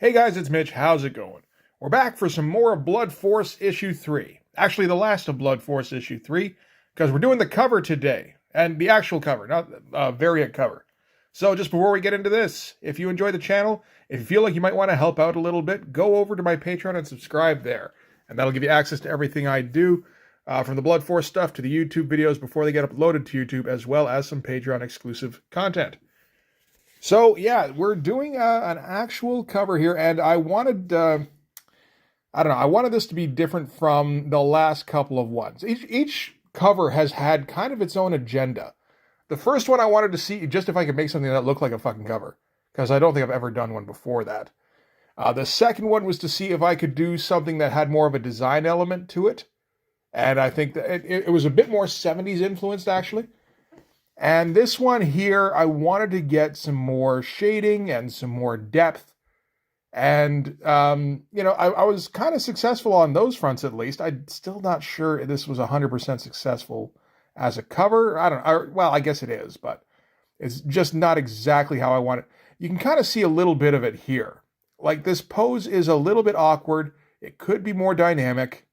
Hey guys, it's Mitch. How's it going? We're back for some more of Blood Force issue 3. Actually, the last of Blood Force issue 3, because we're doing the cover today. And the actual cover, not variant cover. So just before we get into this, if you enjoy the channel, if you feel like you might want to help out a little bit, go over to my Patreon and subscribe there. And that'll give you access to everything I do, from the Blood Force stuff to the YouTube videos before they get uploaded to YouTube, as well as some Patreon exclusive content. So yeah, we're doing an actual cover here, and I wanted, I don't know, I wanted this to be different from the last couple of ones. Each cover has had kind of its own agenda. The first one I wanted to see just if I could make something that looked like a fucking cover, because I don't think I've ever done one before that. The second one was to see if I could do something that had more of a design element to it, and I think that it was a bit more 70s influenced, actually. And this one here, I wanted to get some more shading and some more depth. And, I was kind of successful on those fronts, at least. I'm still not sure this was 100% successful as a cover. I don't know. Well, I guess it is, but it's just not exactly how I want it. You can kind of see a little bit of it here. Like, this pose is a little bit awkward. It could be more dynamic.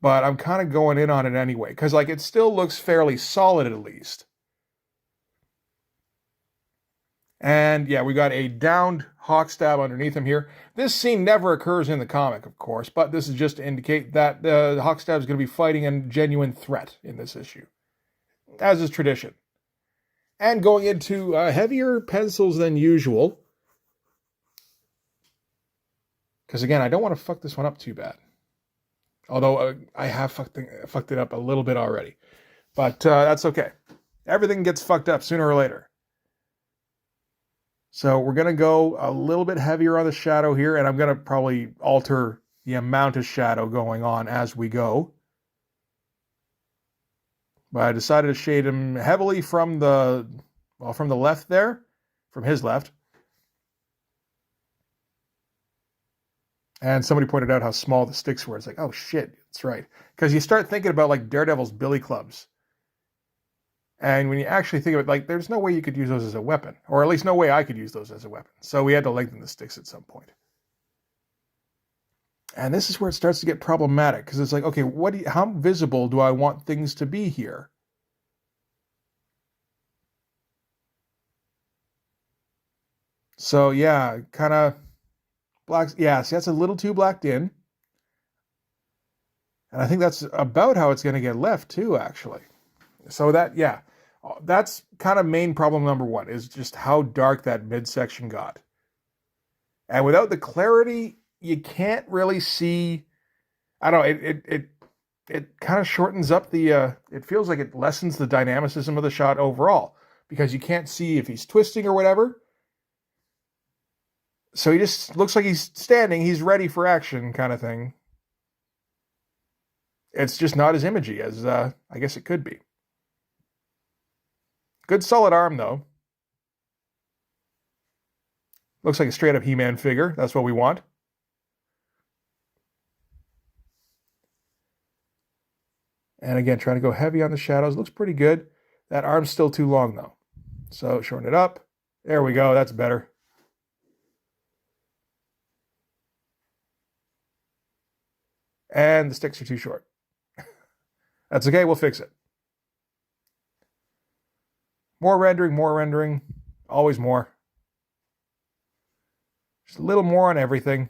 But I'm kind of going in on it anyway, because like it still looks fairly solid at least. And yeah, we got a downed Hawkstab underneath him here. This scene never occurs in the comic, of course, but this is just to indicate that the Hawkstab is going to be fighting a genuine threat in this issue, as is tradition. And going into heavier pencils than usual, because again, I don't want to fuck this one up too bad. Although I have fucked it up a little bit already. But that's okay. Everything gets fucked up sooner or later. So we're going to go a little bit heavier on the shadow here, and I'm going to probably alter the amount of shadow going on as we go. But I decided to shade him heavily from the left there, from his left. And somebody pointed out how small the sticks were. It's like, oh shit, that's right. Because you start thinking about like Daredevil's billy clubs. And when you actually think of it, like there's no way you could use those as a weapon. Or at least no way I could use those as a weapon. So we had to lengthen the sticks at some point. And this is where it starts to get problematic. Because it's like, okay, how visible do I want things to be here? So yeah, kind of... black, yeah, see, that's a little too blacked in. And I think that's about how it's going to get left too, actually. So that's kind of main problem number one, is just how dark that midsection got. And without the clarity, you can't really see, I don't know, it kind of shortens up it feels like it lessens the dynamicism of the shot overall, because you can't see if he's twisting or whatever. So he just looks like he's standing, he's ready for action kind of thing. It's just not as imagey as I guess it could be. Good solid arm, though. Looks like a straight-up He-Man figure. That's what we want. And again, trying to go heavy on the shadows. Looks pretty good. That arm's still too long, though. So shorten it up. There we go. That's better. And the sticks are too short. That's okay, we'll fix it. More rendering, always more. Just a little more on everything.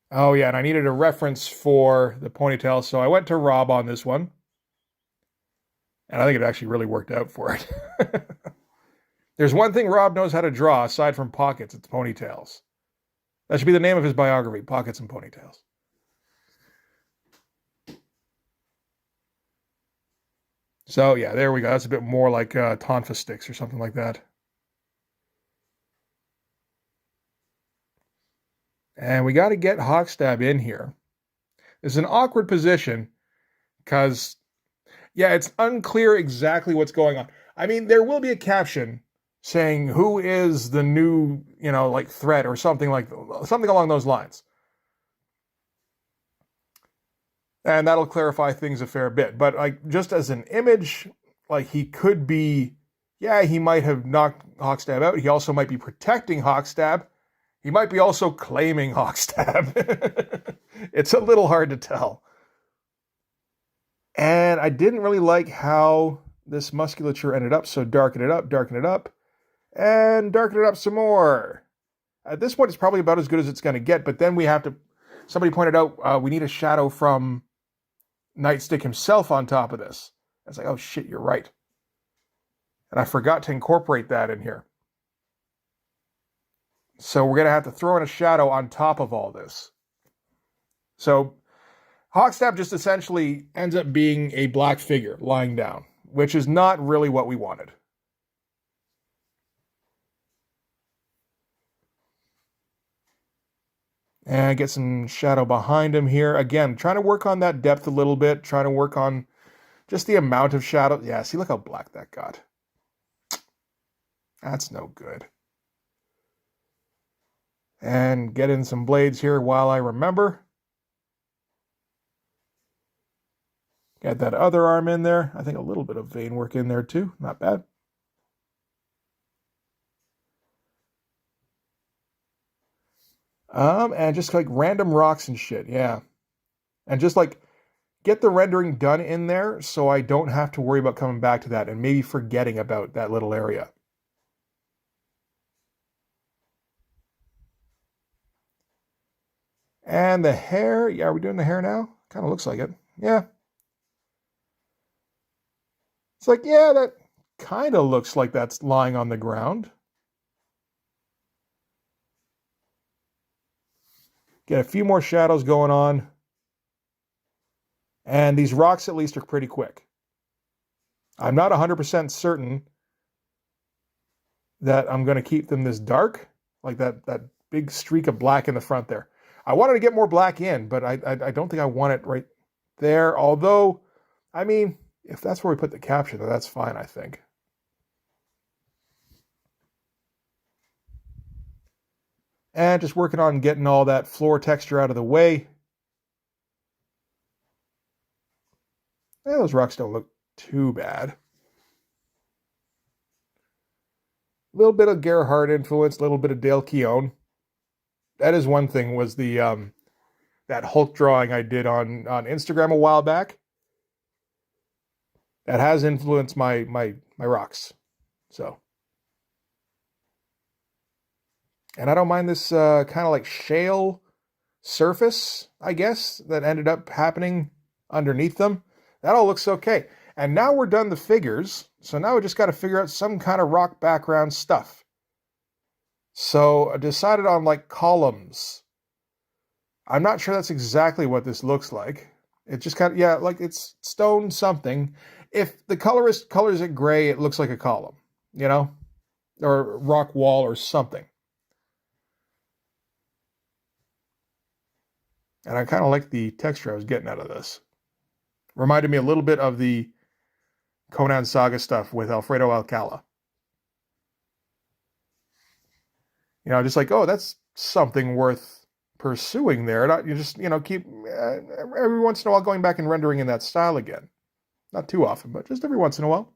Oh yeah, and I needed a reference for the ponytail, so I went to Rob on this one. And I think it actually really worked out for it. There's one thing Rob knows how to draw, aside from pockets, it's ponytails. That should be the name of his biography, Pockets and Ponytails. So yeah, there we go. That's a bit more like tonfa sticks or something like that. And we got to get Hawkstab in here. It's an awkward position because, yeah, it's unclear exactly what's going on. I mean, there will be a caption saying who is the new, like threat or something along those lines. And that'll clarify things a fair bit. But like just as an image, like he could be, yeah, he might have knocked Hawkstab out. He also might be protecting Hawkstab. He might be also claiming Hawkstab. It's a little hard to tell. And I didn't really like how this musculature ended up, so darken it up, and darken it up some more. At this point, it's probably about as good as it's going to get, but then we have to, somebody pointed out, we need a shadow from Nightstick himself on top of this. I was like, oh shit, you're right. And I forgot to incorporate that in here. So we're going to have to throw in a shadow on top of all this. So Hawkstab just essentially ends up being a black figure lying down, which is not really what we wanted. And get some shadow behind him here. Again, trying to work on that depth a little bit, trying to work on just the amount of shadow. Yeah, see, look how black that got. That's no good. And get in some blades here while I remember. Got that other arm in there. I think a little bit of vein work in there too. Not bad. And just like random rocks and shit, yeah. And just like get the rendering done in there so I don't have to worry about coming back to that and maybe forgetting about that little area. And the hair, yeah, are we doing the hair now? Kind of looks like it. Yeah. It's like, yeah, that kind of looks like that's lying on the ground. Get a few more shadows going on. And these rocks at least are pretty quick. I'm not 100% certain that I'm going to keep them this dark, like that big streak of black in the front there. I wanted to get more black in, but I don't think I want it right there. Although, I mean, if that's where we put the caption, then that's fine, I think. And just working on getting all that floor texture out of the way. Yeah, those rocks don't look too bad. A little bit of Gerhard influence, a little bit of Dale Keown. That is one thing, was the that Hulk drawing I did on Instagram a while back. That has influenced my rocks. So, and I don't mind this kind of like shale surface, I guess, that ended up happening underneath them. That all looks okay. And now we're done the figures, so now we just got to figure out some kind of rock background stuff. So I decided on like columns. I'm not sure that's exactly what this looks like. It just kind of, yeah, like it's stone something. If the colorist colors it gray, it looks like a column, you know, or rock wall or something. And I kind of like the texture I was getting out of this. Reminded me a little bit of the Conan Saga stuff with Alfredo Alcala. You know, just like, oh, that's something worth pursuing there. Not, you just, you know, keep every once in a while going back and rendering in that style again. Not too often, but just every once in a while.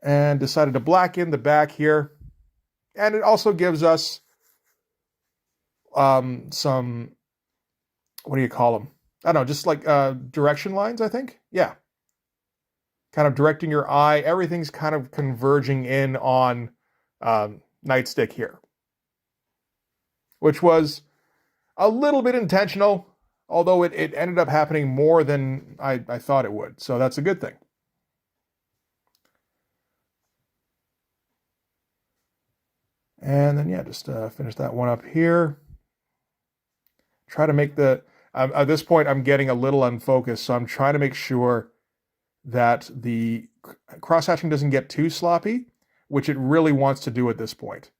And decided to blacken the back here. And it also gives us some, what do you call them? I don't know, just like direction lines, I think. Yeah. Kind of directing your eye. Everything's kind of converging in on Nightstick here. Which was a little bit intentional, although it ended up happening more than I thought it would. So that's a good thing. And then, yeah, just finish that one up here. Try to make the... at this point, I'm getting a little unfocused, so I'm trying to make sure that the cross-hatching doesn't get too sloppy, which it really wants to do at this point.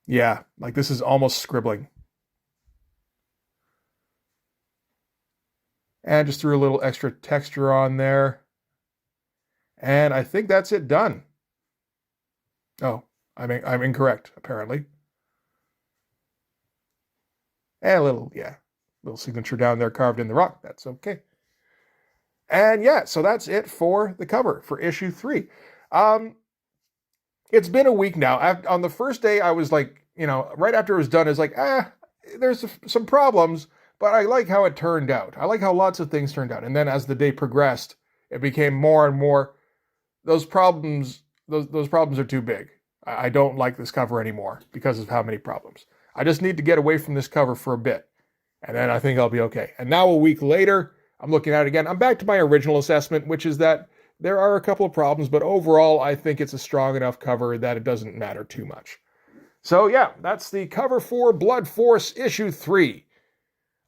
Yeah, like this is almost scribbling. And just threw a little extra texture on there. And I think that's it done. Oh, I'm incorrect, apparently. And little signature down there carved in the rock. That's okay. And yeah, so that's it for the cover for issue 3. It's been a week now. On the first day, I was like, right after it was done, it's like, there's some problems, but I like how it turned out. I like how lots of things turned out. And then as the day progressed, it became more and more, those problems are too big. I don't like this cover anymore because of how many problems. I just need to get away from this cover for a bit, and then I think I'll be okay. And now a week later, I'm looking at it again. I'm back to my original assessment, which is that there are a couple of problems, but overall, I think it's a strong enough cover that it doesn't matter too much. So yeah, that's the cover for Blood Force issue 3.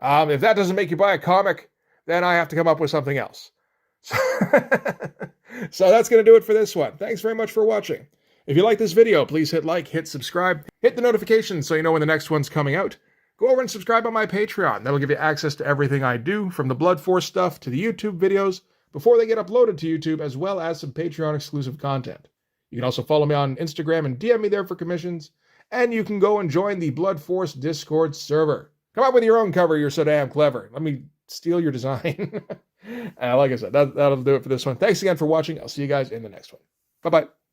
If that doesn't make you buy a comic, then I have to come up with something else. So that's going to do it for this one. Thanks very much for watching. If you like this video, please hit like, hit subscribe, hit the notifications so you know when the next one's coming out. Go over and subscribe on my Patreon. That'll give you access to everything I do, from the Blood Force stuff to the YouTube videos, before they get uploaded to YouTube, as well as some Patreon exclusive content. You can also follow me on Instagram and DM me there for commissions, and you can go and join the Blood Force Discord server. Come up with your own cover, you're so damn clever. Let me steal your design. Like I said, that'll do it for this one. Thanks again for watching. I'll see you guys in the next one. Bye-bye.